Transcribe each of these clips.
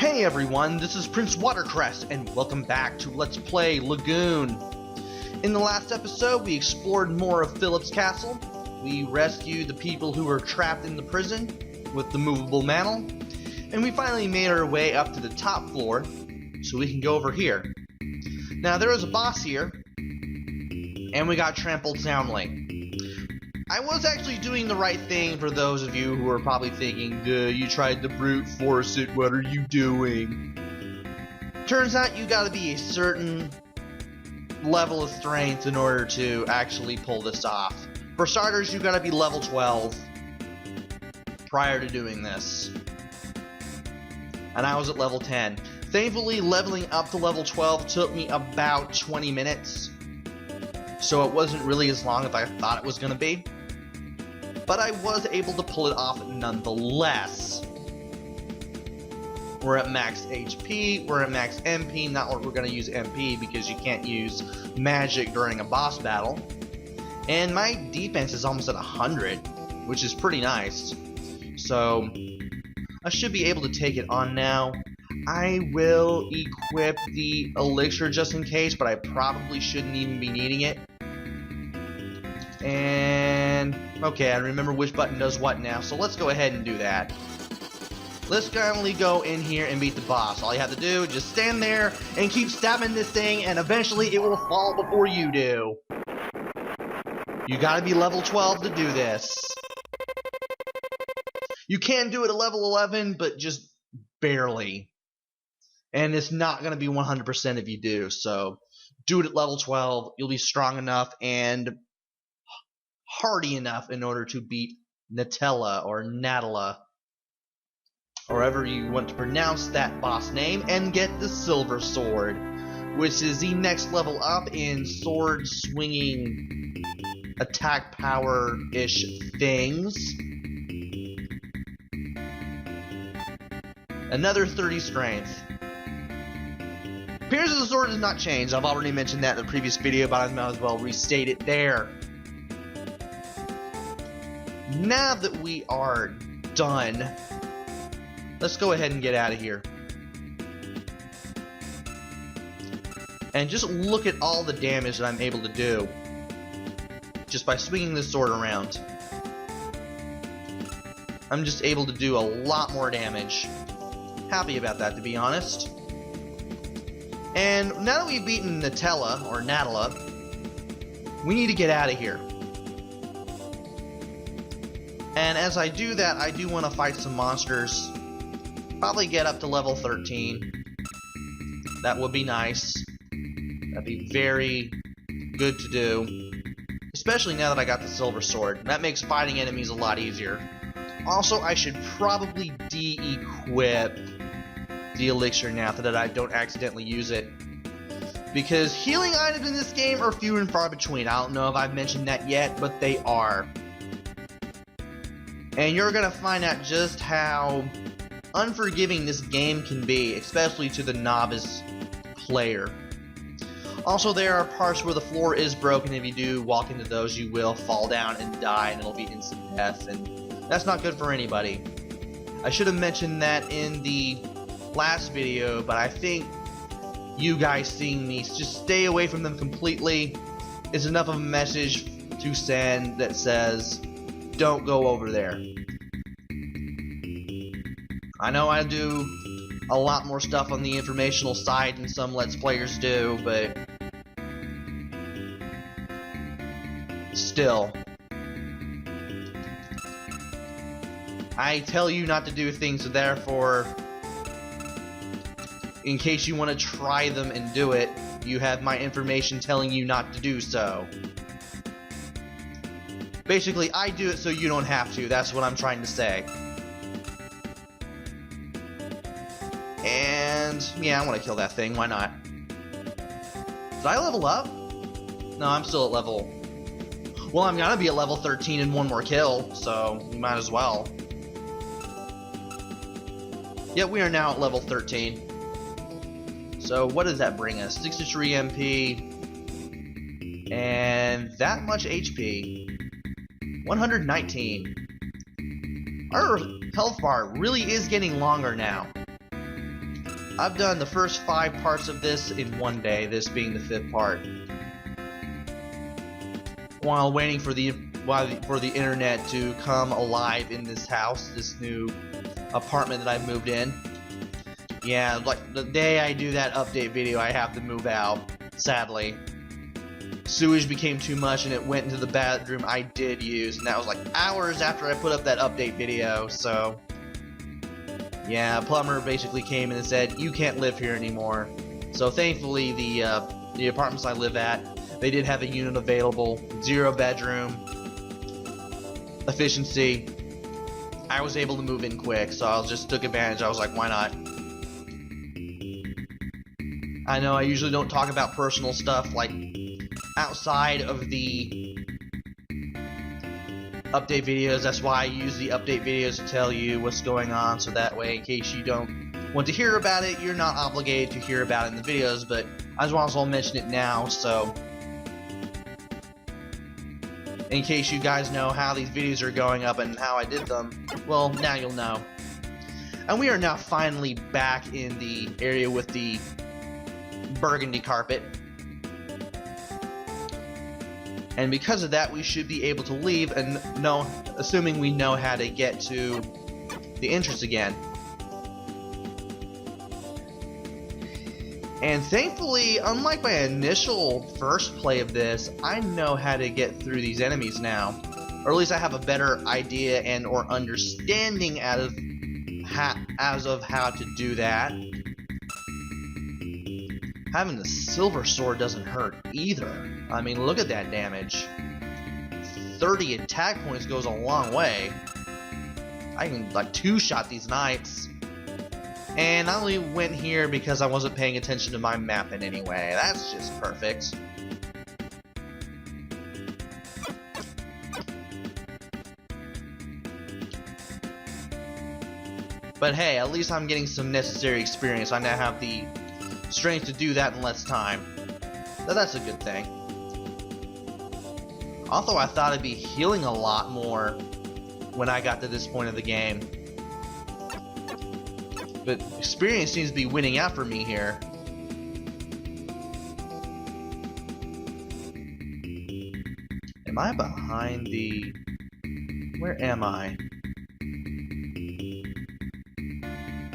Hey everyone, this is Prince Watercrest, and welcome back to Let's Play Lagoon. In the last episode, we explored more of Philip's castle. We rescued the people who were trapped in the prison with the movable mantle, and we finally made our way up to the top floor so we can go over here. Now, there was a boss here, and we got trampled soundly. I was actually doing the right thing for those of you who are probably thinking, you tried to brute force it, what are you doing? Turns out you gotta be a certain level of strength in order to actually pull this off. For starters, you gotta be level 12 prior to doing this. And I was at level 10. Thankfully, leveling up to level 12 took me about 20 minutes. So it wasn't really as long as I thought it was gonna be. But I was able to pull it off nonetheless. We're at max HP, we're at max MP, not what we're going to use MP because you can't use magic during a boss battle. And my defense is almost at 100, which is pretty nice. So, I should be able to take it on now. I will equip the elixir just in case, but I probably shouldn't even be needing it. And okay, I remember which button does what now, so let's go ahead and do that. Let's finally go in here and beat the boss. All you have to do is just stand there and keep stabbing this thing, and eventually it will fall before you do. You gotta be level 12 to do this. You can do it at level 11, but just barely. And it's not gonna be 100% if you do, so do it at level 12. You'll be strong enough and hardy enough in order to beat Natela or Natela, or however you want to pronounce that boss name, and get the silver sword, which is the next level up in sword swinging attack power-ish things. Another 30 strength. Appearance of the sword does not change. I've already mentioned that in the previous video, but I might as well restate it there. Now that we are done, let's go ahead and get out of here. And just look at all the damage that I'm able to do just by swinging this sword around. I'm just able to do a lot more damage. Happy about that, to be honest. And now that we've beaten Natela, or Natela, we need to get out of here. And as I do that, I do want to fight some monsters. Probably get up to level 13. That would be nice. That'd be very good to do. Especially now that I got the silver sword. That makes fighting enemies a lot easier. Also, I should probably de-equip the elixir now that I don't accidentally use it. Because healing items in this game are few and far between. I don't know if I've mentioned that yet, but they are. And you're gonna find out just how unforgiving this game can be, especially to the novice player. Also, there are parts where the floor is broken. If you do walk into those, you will fall down and die, and it'll be instant death, and that's not good for anybody. I should have mentioned that in the last video, but I think you guys seeing me just stay away from them completely is enough of a message to send that says, don't go over there. I know I do a lot more stuff on the informational side than some Let's Players do, but still. I tell you not to do things, so therefore, in case you want to try them and do it, you have my information telling you not to do so. Basically, I do it so you don't have to. That's what I'm trying to say. And yeah, I want to kill that thing. Why not? Did I level up? No, I'm still at level... Well, I'm gonna be at level 13 in one more kill, so we might as well. Yeah, we are now at level 13. So what does that bring us? 63 MP. And that much HP. 119. Our health bar really is getting longer now. I've done the first 5 parts of this in one day, this being the 5th part. While waiting for the internet to come alive in this house, this new apartment that I've moved in. Yeah, like the day I do that update video, I have to move out, sadly. Sewage became too much and it went into the bathroom I did use, and that was like hours after I put up that update video, so yeah, a plumber basically came in and said, you can't live here anymore. So thankfully the apartments I live at, they did have a unit available, 0 bedroom, efficiency. I was able to move in quick, so I just took advantage. I was like, why not? I know I usually don't talk about personal stuff like outside of the update videos. That's why I use the update videos to tell you what's going on, so that way in case you don't want to hear about it, you're not obligated to hear about it in the videos, but I just want to mention it now, so in case you guys know how these videos are going up and how I did them, well, now you'll know. And we are now finally back in the area with the burgundy carpet. And because of that, we should be able to leave and know, assuming we know how to get to the entrance again. And thankfully, unlike my initial first play of this, I know how to get through these enemies now. Or at least I have a better idea and or understanding as of how to do that. Having the silver sword doesn't hurt either. I mean, look at that damage. 30 attack points goes a long way. I can like 2-shot these knights. And I only went here because I wasn't paying attention to my map in any way. That's just perfect. But hey, at least I'm getting some necessary experience. I now have the strength to do that in less time. So that's a good thing. Although I thought I'd be healing a lot more when I got to this point of the game. But experience seems to be winning out for me here. Am I behind the... Where am I?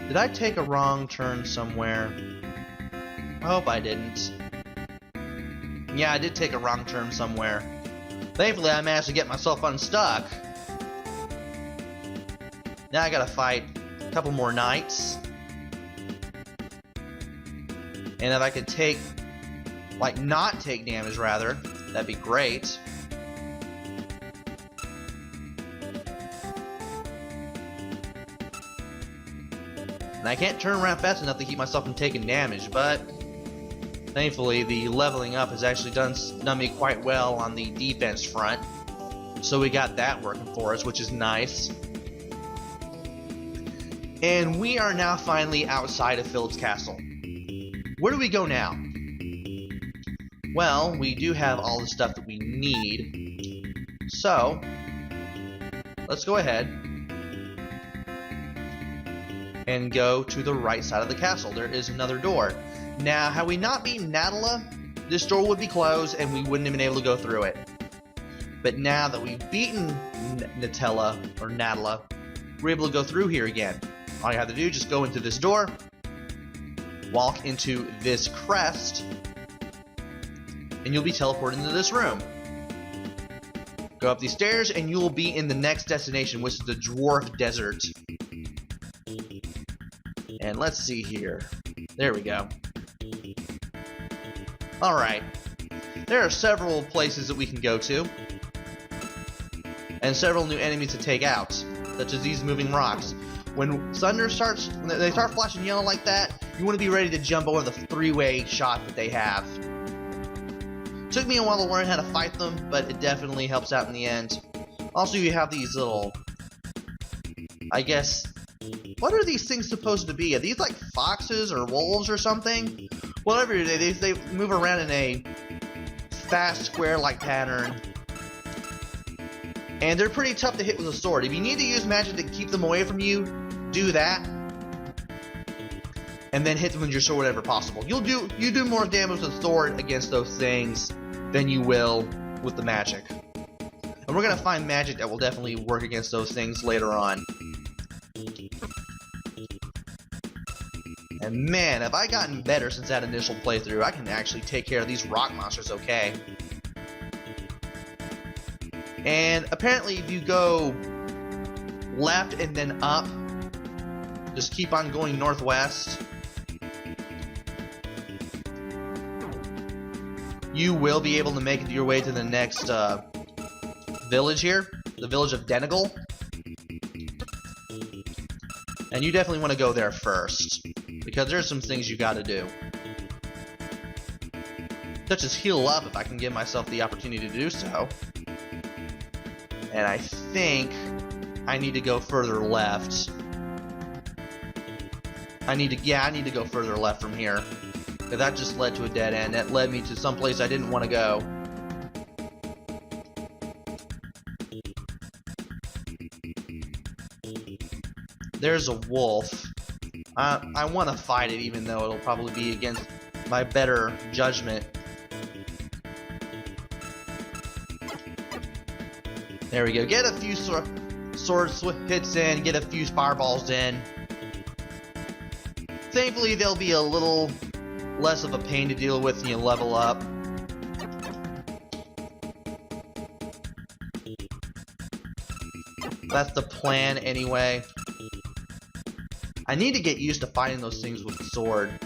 Did I take a wrong turn somewhere? I hope I didn't. Yeah, I did take a wrong turn somewhere. Thankfully, I managed to get myself unstuck. Now I gotta fight a couple more knights. And if I could take, like, not take damage rather, that'd be great. And I can't turn around fast enough to keep myself from taking damage, but thankfully the leveling up has actually done me quite well on the defense front. So we got that working for us, which is nice. And we are now finally outside of Philip's castle. Where do we go now? Well, we do have all the stuff that we need. So, let's go ahead and go to the right side of the castle. There is another door. Now, had we not beaten Natela, this door would be closed and we wouldn't have been able to go through it. But now that we've beaten Natela, or Natela, we're able to go through here again. All you have to do is just go into this door, walk into this crest, and you'll be teleported into this room. Go up these stairs and you'll be in the next destination, which is the Dwarf Desert. And let's see here. There we go. Alright. There are several places that we can go to. And several new enemies to take out, such as these moving rocks. When thunder starts, when they start flashing yellow like that, you want to be ready to jump over the 3-way shot that they have. Took me a while to learn how to fight them, but it definitely helps out in the end. Also, you have these little, I guess, what are these things supposed to be? Are these like foxes or wolves or something? Whatever it is, they move around in a fast square-like pattern. And they're pretty tough to hit with a sword. If you need to use magic to keep them away from you, do that. and then hit them with your sword whenever possible. You do more damage with sword against those things than you will with the magic. And we're gonna find magic that will definitely work against those things later on. And man, have I gotten better since that initial playthrough. I can actually take care of these rock monsters okay. And apparently if you go left and then up, just keep on going northwest, you will be able to make it your way to the next village here, the village of Denegal. And you definitely want to go there first, because there's some things you gotta do. Such as heal up if I can give myself the opportunity to do so. And I think I need to go further left. I need to go further left from here. Because that just led to a dead end. That led me to some place I didn't want to go. There's a wolf. I want to fight it, even though it'll probably be against my better judgment. There we go. Get a few sword hits in, get a few fireballs in. Thankfully, they'll be a little less of a pain to deal with when you level up. That's the plan anyway. I need to get used to fighting those things with the sword.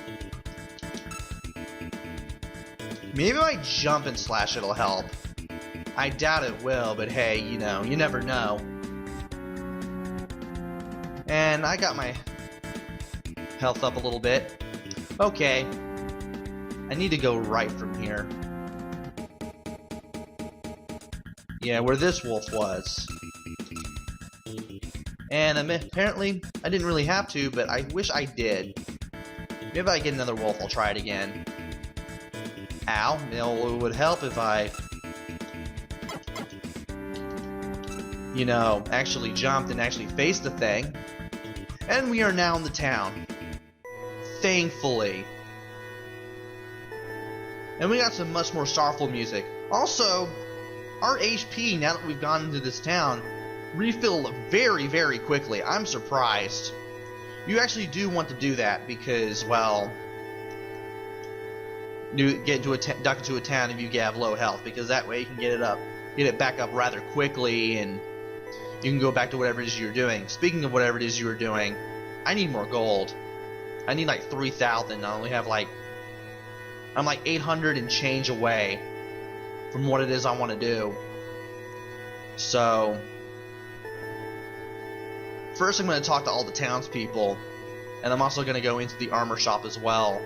Maybe if I jump and slash it'll help. I doubt it will, but hey, you know, you never know. And I got my health up a little bit. Okay. I need to go right from here. Yeah, where this wolf was. And apparently, I didn't really have to, but I wish I did. Maybe if I get another wolf, I'll try it again. Ow. You know, it would help if I, you know, actually jumped and actually faced the thing. And we are now in the town. Thankfully. And we got some much more sorrowful music. Also, our HP, now that we've gone into this town, refill very, very quickly. I'm surprised. You actually do want to do that because, well, you get into duck into a town if you have low health, because that way you can get it back up rather quickly, and you can go back to whatever it is you're doing. Speaking of whatever it is you were doing, I need more gold. I need like 3,000. I only have I'm like 800 and change away from what it is I want to do. So first I'm going to talk to all the townspeople, and I'm also going to go into the armor shop as well.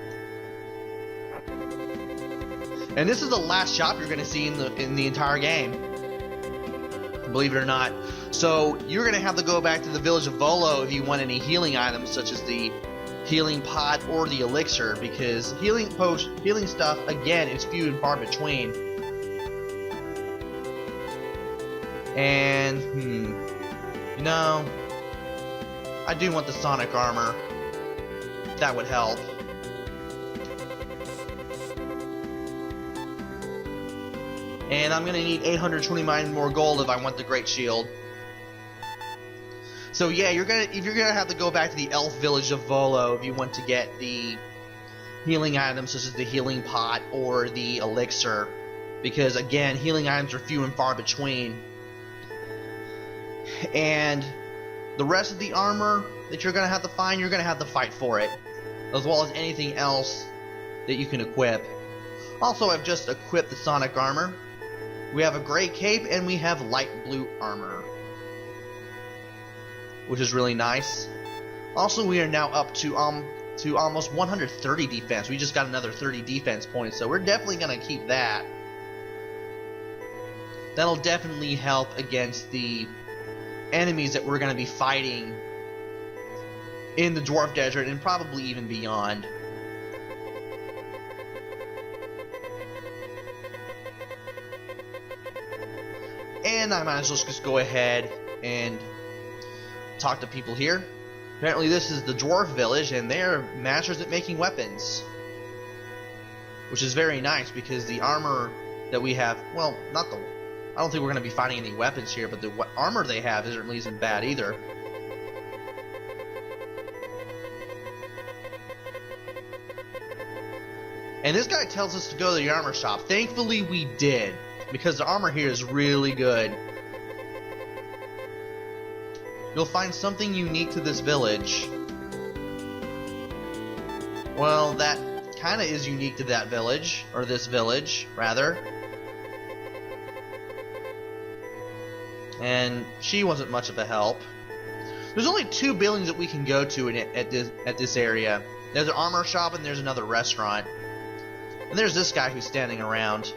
And this is the last shop you're going to see in the entire game, believe it or not. So you're going to have to go back to the village of Volo if you want any healing items, such as the healing pot or the elixir, because healing stuff, again, is few and far between. And you know, I do want the sonic armor. That would help. And I'm gonna need 829 more gold if I want the great shield. So yeah, you're gonna have to go back to the elf village of Volo if you want to get the healing items, such as the healing pot or the elixir, because again, healing items are few and far between. And the rest of the armor that you're gonna have to find, you're gonna have to fight for it, as well as anything else that you can equip. Also, I've just equipped the sonic armor. We have a gray cape and we have light blue armor, which is really nice. Also, we are now up to almost 130 defense. We just got another 30 defense points, so we're definitely gonna keep that. That'll definitely help against the enemies that we're gonna be fighting in the Dwarf Desert and probably even beyond. And I might as well just go ahead and talk to people here. Apparently this is the dwarf village, and they're masters at making weapons. Which is very nice, because the armor that we have, well, not the... I don't think we're going to be finding any weapons here, but the armor they have certainly isn't bad either. And this guy tells us to go to the armor shop. Thankfully we did, because the armor here is really good. You'll find something unique to this village. Well, that kind of is unique to that village, or this village, rather. And she wasn't much of a help. There's only 2 buildings that we can go to at this area. There's an armor shop and there's another restaurant. And there's this guy who's standing around.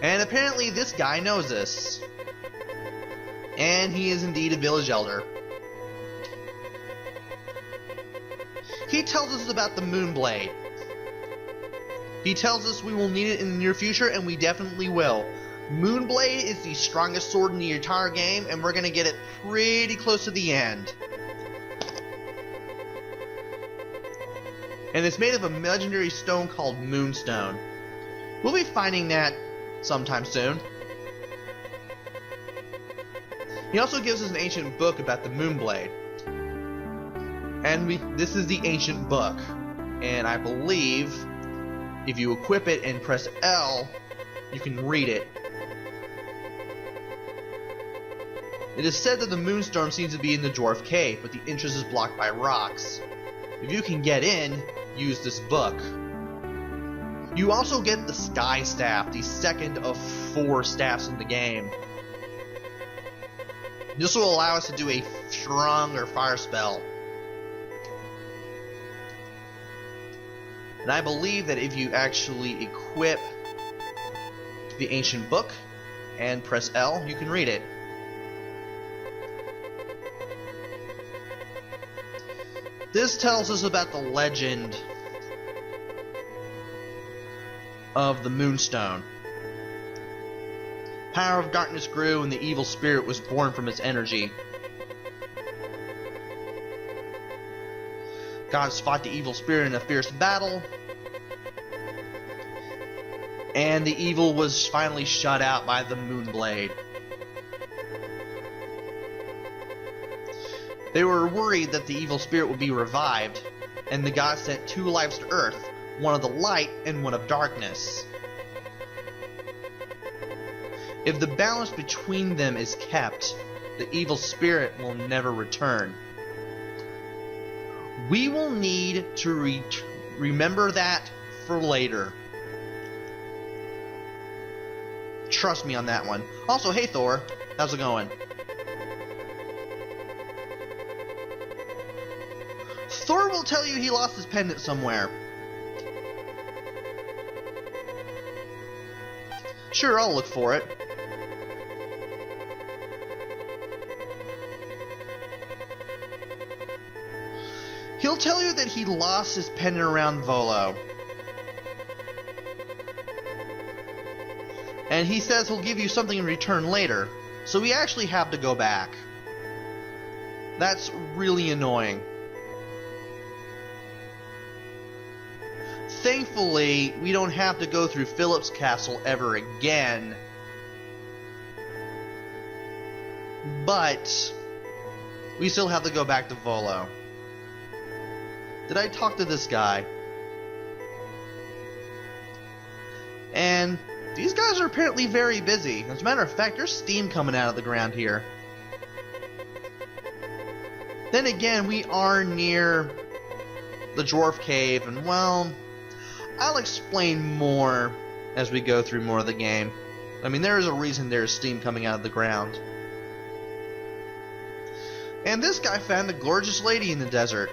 And apparently this guy knows us. And he is indeed a village elder. He tells us about the Moonblade. He tells us we will need it in the near future, and we definitely will. Moonblade is the strongest sword in the entire game, and we're going to get it pretty close to the end. And it's made of a legendary stone called Moonstone. We'll be finding that sometime soon. He also gives us an ancient book about the Moonblade. And this is the ancient book. And I believe if you equip it and press L, you can read it. It is said that the Moonstone seems to be in the Dwarf Cave, but the entrance is blocked by rocks. If you can get in, use this book. You also get the Sky Staff, the second of 4 staffs in the game. This will allow us to do a strong or fire spell. And I believe that if you actually equip the ancient book and press L, you can read it. This tells us about the legend of the Moonstone. Power of darkness grew and the evil spirit was born from its energy. Gods fought the evil spirit in a fierce battle, and the evil was finally shut out by the Moonblade. They were worried that the evil spirit would be revived, and the gods sent 2 lives to Earth, one of the light and one of darkness. If the balance between them is kept, the evil spirit will never return. We will need to remember that for later. Trust me on that one. Also, hey Thor, how's it going? Thor will tell you he lost his pendant somewhere. Sure, I'll look for it. He'll tell you that he lost his pendant around Volo. And he says he'll give you something in return later, so we actually have to go back. That's really annoying. Thankfully, we don't have to go through Philip's Castle ever again. But we still have to go back to Volo. Did I talk to this guy? And these guys are apparently very busy. As a matter of fact, there's steam coming out of the ground here. Then again, we are near the Dwarf Cave, and well, I'll explain more as we go through more of the game. I mean, there is a reason there's steam coming out of the ground. And this guy found a gorgeous lady in the desert.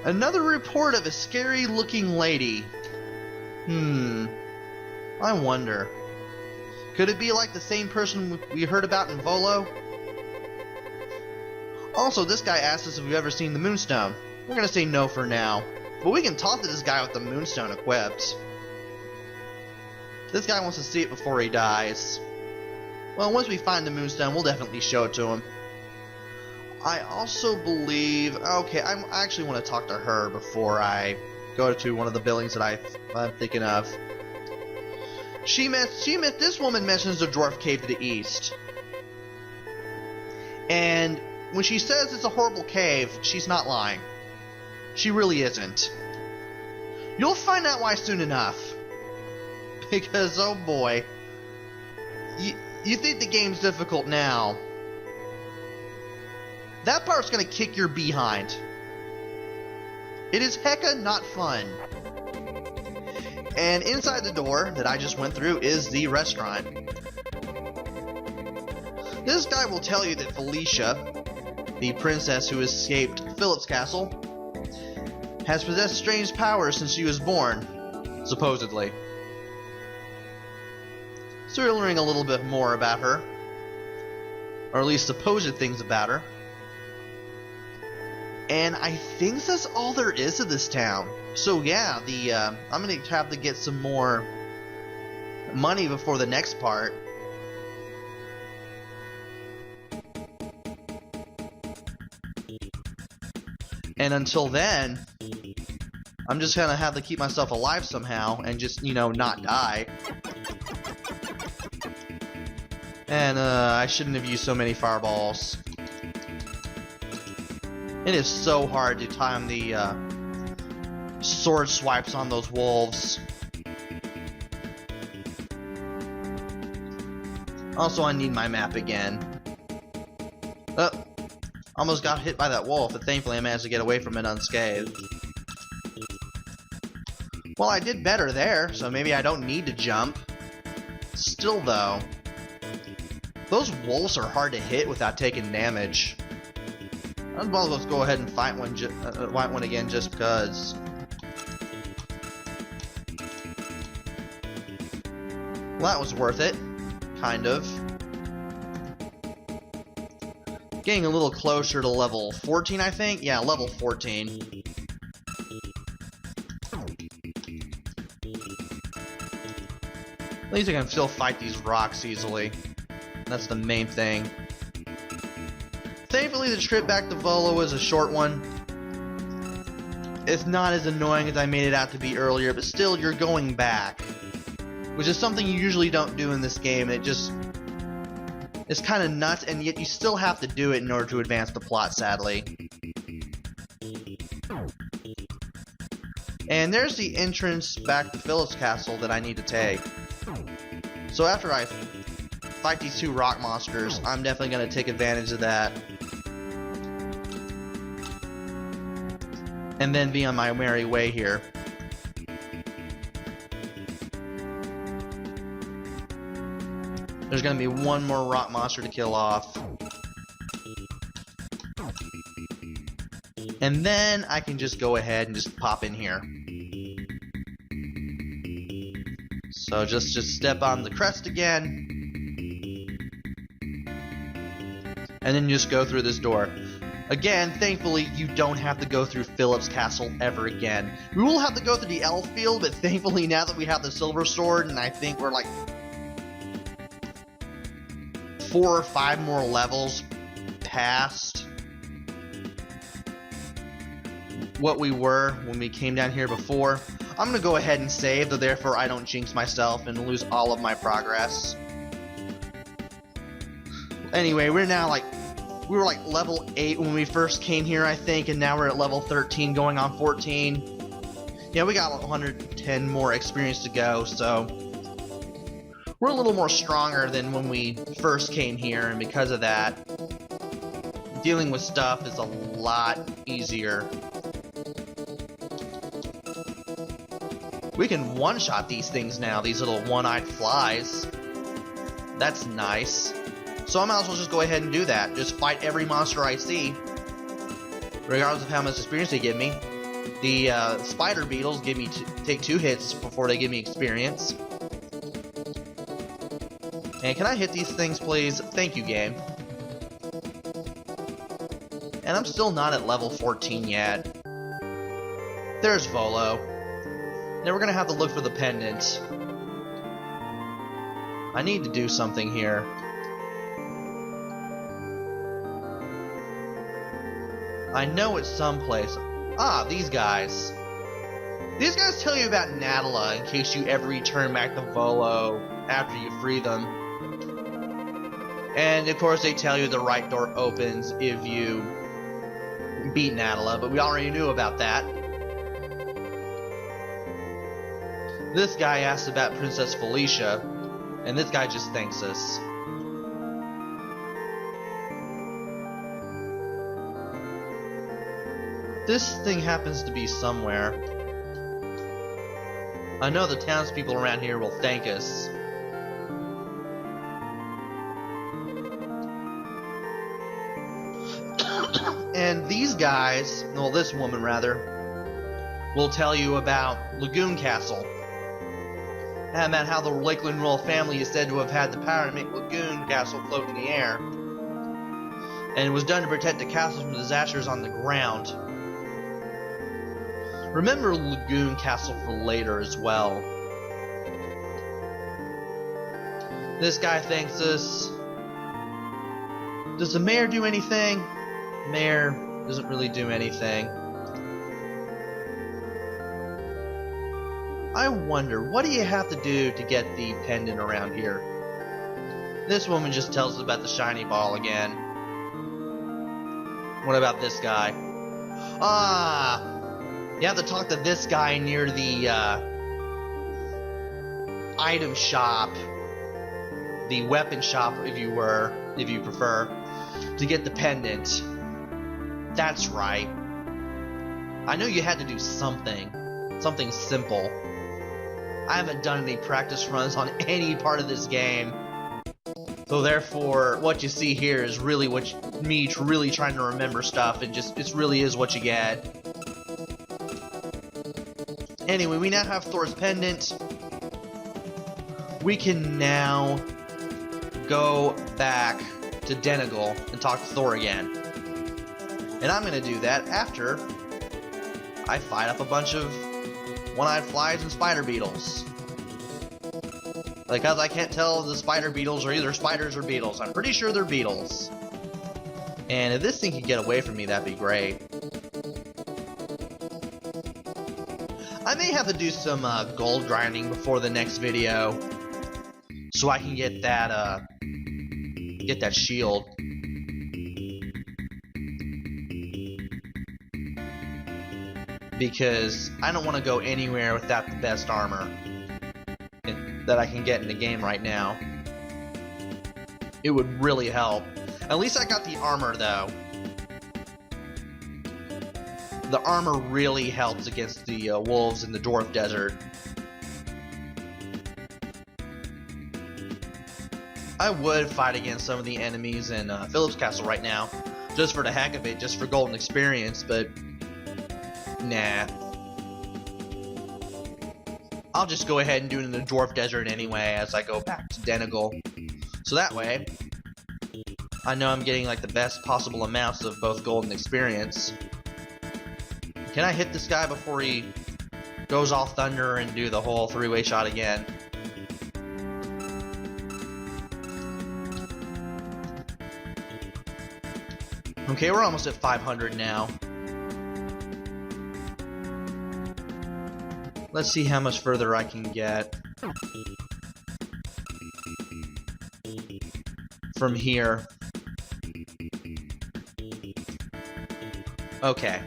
Another report of a scary-looking lady. I wonder. Could it be like the same person we heard about in Volo? Also, this guy asked us if we've ever seen the Moonstone. We're gonna say no for now. But we can talk to this guy with the Moonstone equipped. This guy wants to see it before he dies. Well, once we find the Moonstone, we'll definitely show it to him. I also believe... Okay, I actually want to talk to her before I go to one of the buildings that I'm thinking of. This woman mentions the Dwarf Cave to the east. And when she says it's a horrible cave, she's not lying. She really isn't. You'll find out why soon enough. Because, oh boy. You think the game's difficult now. That part's gonna kick your behind. It is hecka not fun. And inside the door that I just went through is the restaurant. This guy will tell you that Felicia, the princess who escaped Philip's castle, has possessed strange powers since she was born, supposedly. So we're learning a little bit more about her, or at least supposed things about her. And I think that's all there is to this town. So yeah, I'm gonna have to get some more money before the next part. And until then, I'm just gonna have to keep myself alive somehow and just, not die. And I shouldn't have used so many fireballs. It is so hard to time the sword swipes on those wolves. Also, I need my map again. Oh, almost got hit by that wolf, but thankfully I managed to get away from it unscathed. Well, I did better there, so maybe I don't need to jump. Still though, those wolves are hard to hit without taking damage. I'd well let's go ahead and fight one again just because. Well, that was worth it, kind of. Getting a little closer to level 14, I think. Yeah, level 14. At least I can still fight these rocks easily. That's the main thing. Thankfully, the trip back to Volo was a short one. It's not as annoying as I made it out to be earlier, but still, you're going back. Which is something you usually don't do in this game. It's kind of nuts, and yet you still have to do it in order to advance the plot, sadly. And there's the entrance back to Philip's castle that I need to take. So after I fight these two rock monsters, I'm definitely going to take advantage of that. And then be on my merry way here. There's going to be one more rock monster to kill off. And then I can just go ahead and just pop in here. So just step on the crest again. And then just go through this door. Again, thankfully, you don't have to go through Philip's castle ever again. We will have to go through the elf field, but thankfully now that we have the silver sword, and I think we're like 4 or 5 more levels past what we were when we came down here before, I'm going to go ahead and save, though therefore I don't jinx myself and lose all of my progress. Anyway, we're now we were like level 8 when we first came here, I think, and now we're at level 13 going on 14. Yeah, we got 110 more experience to go, so we're a little more stronger than when we first came here, and because of that, dealing with stuff is a lot easier. We can one-shot these things now, these little one-eyed flies. That's nice. So I might as well just go ahead and do that. Just fight every monster I see, regardless of how much experience they give me. The spider beetles take 2 hits before they give me experience. And can I hit these things, please? Thank you, game. And I'm still not at level 14 yet. There's Volo. Now we're gonna have to look for the pendant. I need to do something here. I know it's someplace. Ah, these guys. These guys tell you about Natela in case you ever return back to Volo after you free them. And of course they tell you the right door opens if you beat Natela, but we already knew about that. This guy asks about Princess Felicia, and this guy just thanks us. This thing happens to be somewhere. I know the townspeople around here will thank us. And these guys, well, this woman rather, will tell you about Lagoon Castle. And about how the Lakeland royal family is said to have had the power to make Lagoon Castle float in the air. And it was done to protect the castle from disasters on the ground. Remember Lagoon Castle for later as well. This guy thanks us. Does the mayor do anything? Mayor doesn't really do anything. I wonder, what do you have to do to get the pendant around here? This woman just tells us about the shiny ball again. What about this guy? Ah! You have to talk to this guy near the item shop, the weapon shop if you prefer, to get the pendant. That's right. I know you had to do something simple. I haven't done any practice runs on any part of this game, so therefore what you see here is really me really trying to remember stuff, and it really is what you get. Anyway, we now have Thor's pendant. We can now go back to Denegal and talk to Thor again. And I'm going to do that after I fight up a bunch of one-eyed flies and spider beetles. Because I can't tell if the spider beetles are either spiders or beetles. I'm pretty sure they're beetles. And if this thing could get away from me, that'd be great. I may have to do some gold grinding before the next video, so I can get that shield. Because I don't want to go anywhere without the best armor that I can get in the game right now. It would really help. At least I got the armor though. The armor really helps against the wolves in the Dwarf Desert. I would fight against some of the enemies in Phillips Castle right now, just for the heck of it, just for golden experience, but nah. I'll just go ahead and do it in the Dwarf Desert anyway as I go back to Denegal. So that way, I know I'm getting like the best possible amounts of both golden experience. Can I hit this guy before he goes all thunder and do the whole three-way shot again? Okay, we're almost at 500 now. Let's see how much further I can get from here. Okay.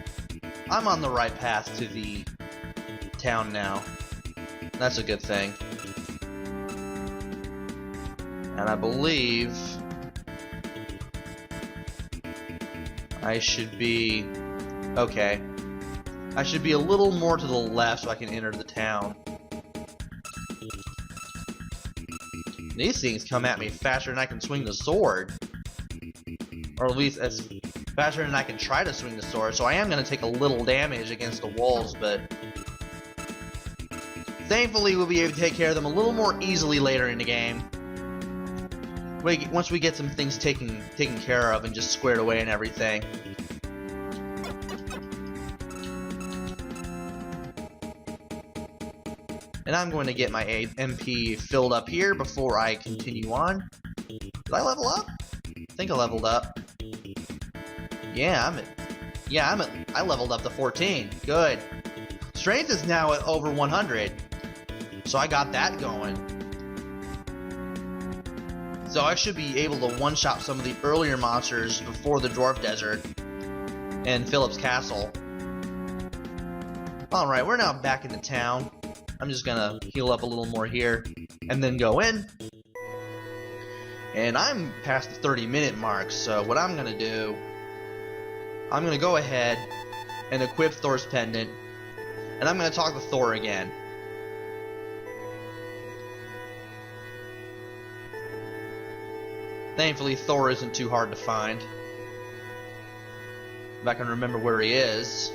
I'm on the right path to the town now. That's a good thing. And I believe I should be... okay. I should be a little more to the left so I can enter the town. These things come at me faster than I can swing the sword. Or at least as faster than I can try to swing the sword, so I am going to take a little damage against the wolves, but thankfully we'll be able to take care of them a little more easily later in the game. Once we get some things taken care of and just squared away and everything. And I'm going to get my MP filled up here before I continue on. Did I level up? I think I leveled up. Yeah, Yeah, I leveled up to 14. Good. Strength is now at over 100. So I got that going. So I should be able to one-shot some of the earlier monsters before the Dwarf Desert and Philip's Castle. Alright, we're now back into town. I'm just gonna heal up a little more here and then go in. And I'm past the 30-minute mark, so what I'm gonna do, I'm gonna go ahead and equip Thor's pendant, and I'm gonna talk to Thor again. Thankfully, Thor isn't too hard to find. If I can remember where he is.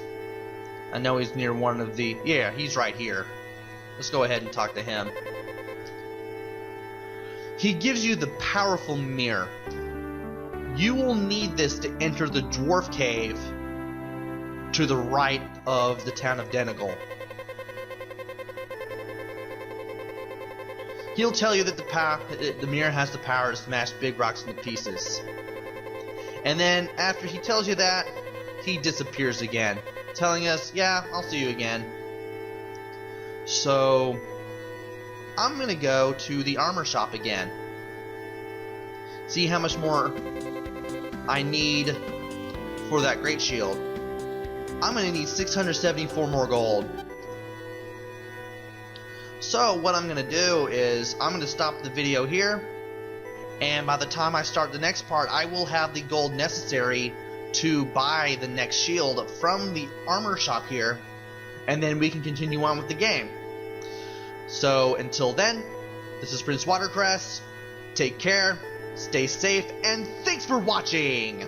I know he's near one of the... Yeah, he's right here. Let's go ahead and talk to him. He gives you the powerful mirror. You will need this to enter the dwarf cave to the right of the town of Denegal. He'll tell you that the mirror has the power to smash big rocks into pieces. And then, after he tells you that, he disappears again, telling us, yeah, I'll see you again. So, I'm gonna go to the armor shop again. See how much more I need for that great shield. I'm gonna need 674 more gold. So what I'm gonna do is I'm gonna stop the video here, and by the time I start the next part, I will have the gold necessary to buy the next shield from the armor shop here, and then we can continue on with the game. So until then, this is Prince Watercress. Take care, stay safe, and thanks for watching!